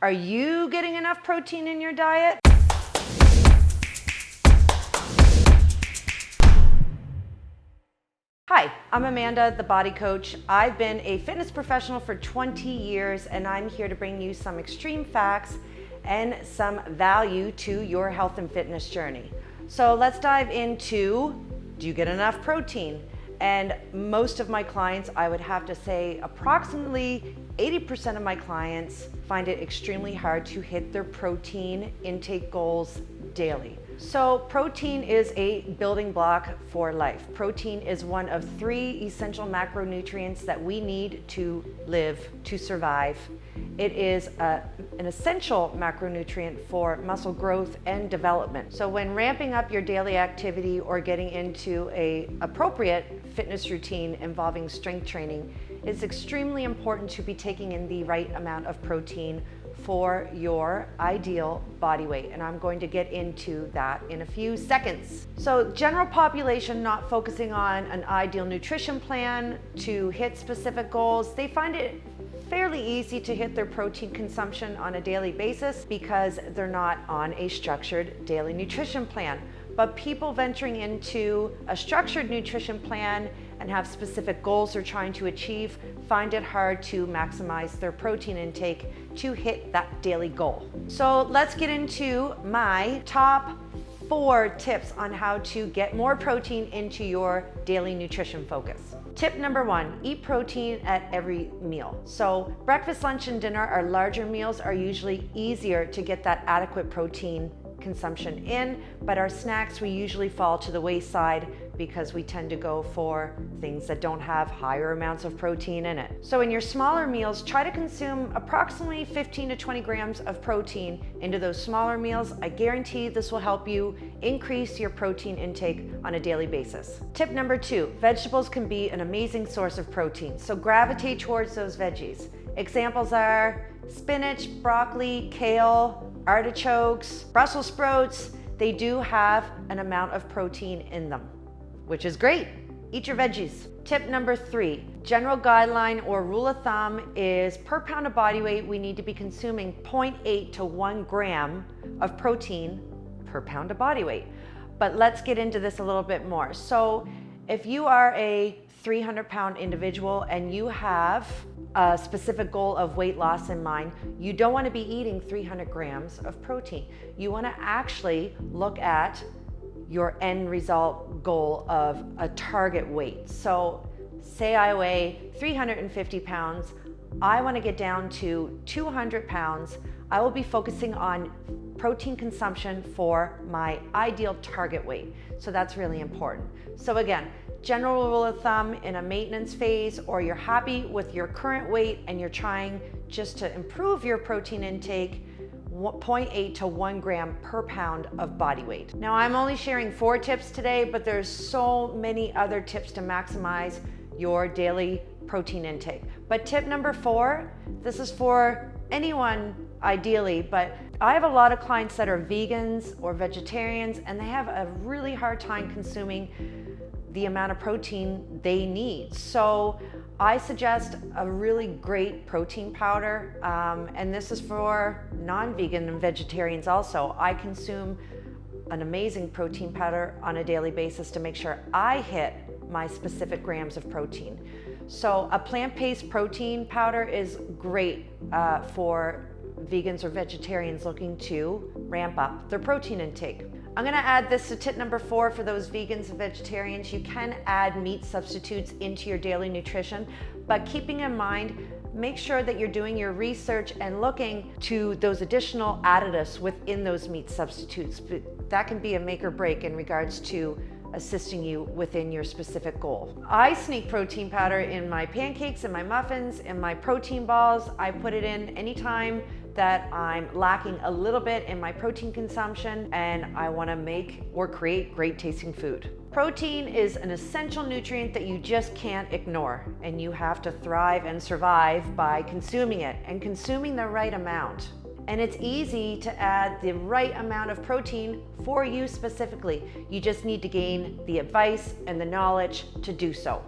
Are you getting enough protein in your diet? Hi, I'm Amanda, the body coach. I've been a fitness professional for 20 years and I'm here to bring you some extreme facts and some value to your health and fitness journey. So let's dive into, do you get enough protein? And most of my clients, I would have to say approximately 80% of my clients find it extremely hard to hit their protein intake goals daily. So protein is a building block for life. Protein is one of 3 essential macronutrients that we need to live, to survive. It is an essential macronutrient for muscle growth and development. So when ramping up your daily activity or getting into an appropriate fitness routine involving strength training, it's extremely important to be taking in the right amount of protein for your ideal body weight. And I'm going to get into that in a few seconds. So general population not focusing on an ideal nutrition plan to hit specific goals, they find it fairly easy to hit their protein consumption on a daily basis because they're not on a structured daily nutrition plan. But people venturing into a structured nutrition plan and have specific goals they're trying to achieve find it hard to maximize their protein intake to hit that daily goal. So let's get into my top 4 tips on how to get more protein into your daily nutrition focus. Tip number 1, eat protein at every meal. So breakfast, lunch, and dinner, our larger meals, are usually easier to get that adequate protein consumption in, but our snacks, we usually fall to the wayside because we tend to go for things that don't have higher amounts of protein in it. So in your smaller meals, try to consume approximately 15 to 20 grams of protein into those smaller meals. I guarantee this will help you increase your protein intake on a daily basis. Tip number 2, vegetables can be an amazing source of protein, so gravitate towards those veggies. Examples are spinach, broccoli, kale, artichokes, Brussels sprouts. They do have an amount of protein in them, which is great. Eat your veggies. Tip number 3, general guideline or rule of thumb is per pound of body weight, we need to be consuming 0.8 to 1 gram of protein per pound of body weight. But let's get into this a little bit more. So if you are a 300-pound individual and you have a specific goal of weight loss in mind, you don't want to be eating 300 grams of protein. You want to actually look at your end result goal of a target weight. So say I weigh 350 pounds, I want to get down to 200 pounds. I will be focusing on protein consumption for my ideal target weight. So that's really important. So again, general rule of thumb, in a maintenance phase or you're happy with your current weight and you're trying just to improve your protein intake, 0.8 to 1 gram per pound of body weight. Now I'm only sharing 4 tips today, but there's so many other tips to maximize your daily protein intake. But tip number 4, this is for anyone ideally, but I have a lot of clients that are vegans or vegetarians and they have a really hard time consuming the amount of protein they need. So I suggest a really great protein powder, and this is for non-vegan and vegetarians also. I consume an amazing protein powder on a daily basis to make sure I hit my specific grams of protein. So a plant-based protein powder is great for vegans or vegetarians looking to ramp up their protein intake. I'm gonna add this to tip number 4 for those vegans and vegetarians. You can add meat substitutes into your daily nutrition, but keeping in mind, make sure that you're doing your research and looking to those additional additives within those meat substitutes. That can be a make or break in regards to assisting you within your specific goal. I sneak protein powder in my pancakes, in my muffins, in my protein balls. I put it in anytime that I'm lacking a little bit in my protein consumption and I want to make or create great tasting food. Protein is an essential nutrient that you just can't ignore, and you have to thrive and survive by consuming it and consuming the right amount. And it's easy to add the right amount of protein for you specifically. You just need to gain the advice and the knowledge to do so.